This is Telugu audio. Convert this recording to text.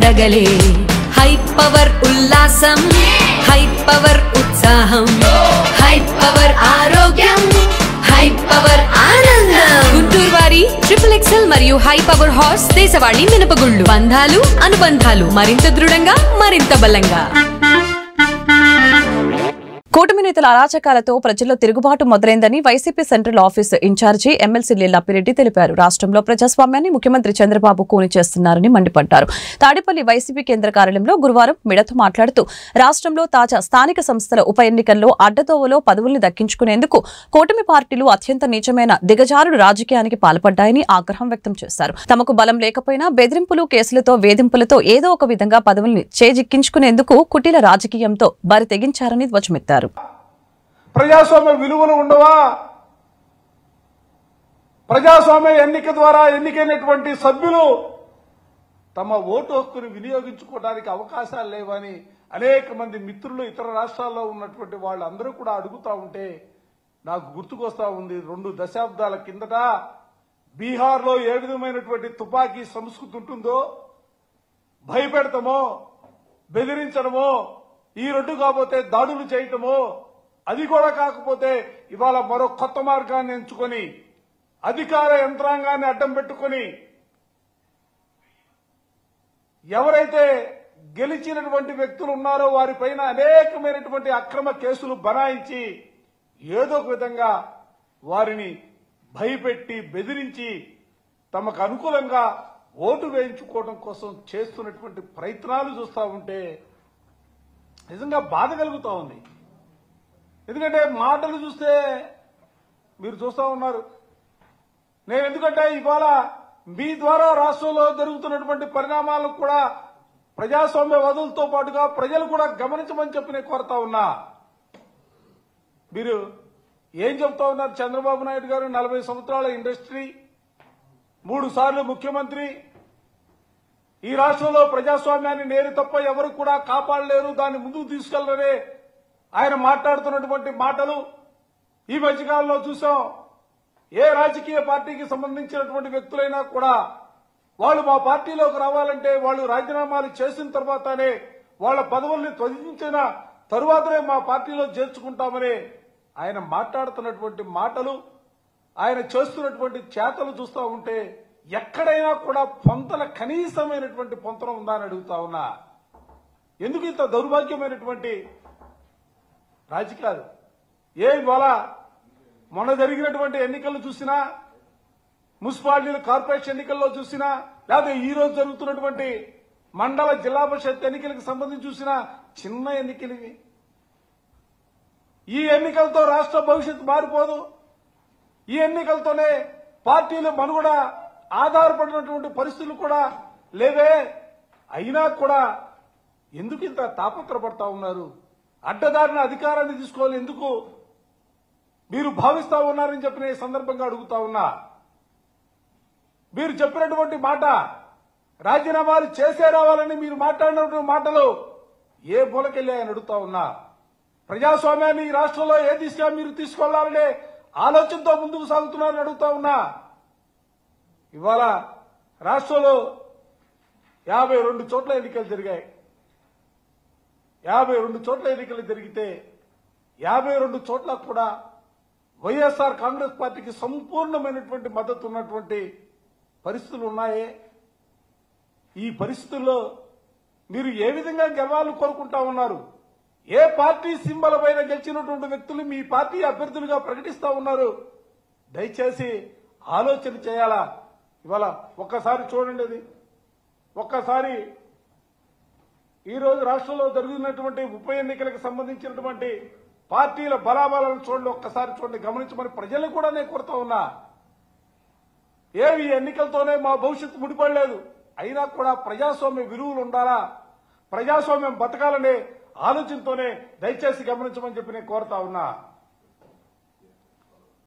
పండగలే హై పవర్ ఉల్లాసం హై పవర్ ఉత్సాహం హై పవర్ ఆరోగ్యం హై పవర్ ఆనందం గుంటూరు వారి XXL మరియు హై పవర్ హార్స్ దేశవాళీ మినపగుళ్ళు బంధాలు అనుబంధాలు మరింత దృఢంగా మరింత బలంగా కూటమి నేతల అరాచకాలతో ప్రజల్లో తిరుగుబాటు మొదలైందని YCP central office incharge MLC Leelapireddy తెలిపారు. రాష్ట్రంలో ప్రజాస్వామ్యాన్ని ముఖ్యమంత్రి చంద్రబాబు కూని చేస్తున్నారని మండిపడ్డారు. తాడేపల్లి వైసీపీ కేంద్ర కార్యాలయంలో గురువారం మీడియాతో మాట్లాడుతూ రాష్ట్రంలో తాజా స్థానిక సంస్థల ఉప ఎన్నికల్లో అడ్డదోవలో పదవుల్ని దక్కించుకునేందుకు కూటమి పార్టీలు అత్యంత నీచమైన దిగజారుడు రాజకీయానికి పాల్పడ్డాయని ఆగ్రహం వ్యక్తం చేశారు. తమకు బలం లేకపోయినా బెదిరింపులు కేసులతో వేధింపులతో ఏదో ఒక విధంగా పదవుల్ని చేజిక్కించుకునేందుకు కుటీల రాజకీయంతో బరి తెగించారని ధ్వజమెత్తారు. ప్రజాస్వామ్య విలువలు ఉండవా? ప్రజాస్వామ్య ఎన్నిక ద్వారా ఎన్నికైనటువంటి సభ్యులు తమ ఓటు హక్కును వినియోగించుకోవడానికి అవకాశాలు లేవని అనేక మంది మిత్రులు ఇతర రాష్ట్రాల్లో ఉన్నటువంటి వాళ్ళందరూ కూడా అడుగుతా ఉంటే నాకు గుర్తుకొస్తా ఉంది. 2 దశాబ్దాల కిందట బీహార్లో ఏ విధమైనటువంటి తుపాకీ సంస్కృతి ఉంటుందో, భయపెడతామో, బెదిరించడమో, ఈ 2 కాకపోతే దాడులు చేయటమో, అది కూడా కాకపోతే ఇవాళ మరో కొత్త మార్గాన్ని ఎంచుకొని అధికార యంత్రాంగాన్ని అడ్డం పెట్టుకుని ఎవరైతే గెలిచినటువంటి వ్యక్తులు ఉన్నారో వారిపైన అనేకమైనటువంటి అక్రమ కేసులు బనాయించి ఏదో ఒక విధంగా వారిని భయపెట్టి బెదిరించి తమకు అనుకూలంగా ఓటు వేయించుకోవడం కోసం చేస్తున్నటువంటి ప్రయత్నాలు చూస్తూ ఉంటే నిజంగా బాధ కలుగుతూ ఉంది. ఎందుకంటే మాటలు చూస్తే మీరు చూస్తూ ఉన్నారు. నేను ఎందుకంటే ఇవాళ మీ ద్వారా రాష్ట్రంలో జరుగుతున్నటువంటి పరిణామాలకు కూడా ప్రజాస్వామ్యవాదులతో పాటుగా ప్రజలు కూడా గమనించమని చెప్పి నేను కోరుతా ఉన్నా. మీరు ఏం చెప్తా ఉన్నారు? చంద్రబాబు నాయుడు గారు 40 సంవత్సరాల ఇండస్ట్రీ, 3 సార్లు ముఖ్యమంత్రి, ఈ రాష్ట్రంలో ప్రజాస్వామ్యాన్ని నేను తప్ప ఎవరు కూడా కాపాడలేరు, దాన్ని ముందుకు తీసుకెళ్లరే ఆయన మాట్లాడుతున్నటువంటి మాటలు ఈ మధ్యకాలంలో చూసాం. ఏ రాజకీయ పార్టీకి సంబంధించినటువంటి వ్యక్తులైనా కూడా వాళ్ళు మా పార్టీలోకి రావాలంటే వాళ్ళు రాజీనామాలు చేసిన తర్వాతనే వాళ్ళ పదవుల్ని త్యజించిన తరువాతనే మా పార్టీలో చేర్చుకుంటామని ఆయన మాట్లాడుతున్నటువంటి మాటలు, ఆయన చేస్తున్నటువంటి చేతలు చూస్తూ ఉంటే ఎక్కడైనా కూడా పొంతన కనీసమైనటువంటి పొంతన ఉందా అని అడుగుతా ఉన్నా. ఎందుకు ఇంత దౌర్భాగ్యమైనటువంటి రాజకీయాలు? ఇవాళ మొన్న జరిగినటువంటి ఎన్నికలు చూసినా, మున్సిపాలిటీలు కార్పొరేషన్ ఎన్నికల్లో చూసినా, లేదా ఈ రోజు జరుగుతున్నటువంటి మండల జిల్లా పరిషత్ ఎన్నికలకు సంబంధించి చూసినా చిన్న ఎన్నికలు. ఈ ఎన్నికలతో రాష్ట్ర భవిష్యత్తు మారిపోదు. ఈ ఎన్నికలతోనే పార్టీలు మనుగడ ఆధారపడినటువంటి పరిస్థితులు కూడా లేవే. అయినా కూడా ఎందుకు ఇంత తాపత్రపడతా ఉన్నారు? అడ్డదారిన అధికారాన్ని తీసుకోవాలి ఎందుకు మీరు భావిస్తా ఉన్నారని చెప్పి నేను సందర్భంగా అడుగుతా ఉన్నా. మీరు చెప్పినటువంటి మాట, రాజీనామాలు చేసే రావాలని మీరు మాట్లాడినటువంటి మాటలు ఏ మూలకెళ్ళాయని అడుగుతా ఉన్నా. ప్రజాస్వామ్యాన్ని ఈ రాష్ట్రంలో ఏ దిశగా మీరు తీసుకెళ్లాలనే ఆలోచనతో ముందుకు సాగుతున్నారని అడుగుతా ఉన్నా. ఇవాళ రాష్ట్రంలో 52 చోట్ల ఎన్నికలు జరిగాయి. 52 చోట్ల ఎన్నికలు జరిగితే 52 చోట్ల కూడా వైఎస్ఆర్ కాంగ్రెస్ పార్టీకి సంపూర్ణమైనటువంటి మద్దతు ఉన్నటువంటి పరిస్థితులు ఉన్నాయే. ఈ పరిస్థితుల్లో మీరు ఏ విధంగా గెలవాలని కోరుకుంటా ఉన్నారు? ఏ పార్టీ సింబల్ పైన గెలిచినటువంటి వ్యక్తులు మీ పార్టీ అభ్యర్థులుగా ప్రకటిస్తా ఉన్నారు? దయచేసి ఆలోచన చేయాలా. ఇవాళ ఒక్కసారి చూడండి, అది ఒక్కసారి ఈరోజు రాష్ట్రంలో జరుగుతున్నటువంటి ఉప ఎన్నికలకు సంబంధించినటువంటి పార్టీల బలాబలాలను చూడండి, ఒక్కసారి చూడండి, గమనించమని ప్రజలు కూడా నేను కోరుతా ఉన్నా. ఈ ఎన్నికలతోనే మా భవిష్యత్తు ముడిపడలేదు. అయినా కూడా ప్రజాస్వామ్య విలువలు ఉండాలా, ప్రజాస్వామ్యం బతకాలనే ఆలోచనతోనే దయచేసి గమనించమని చెప్పి నేను కోరుతా ఉన్నా.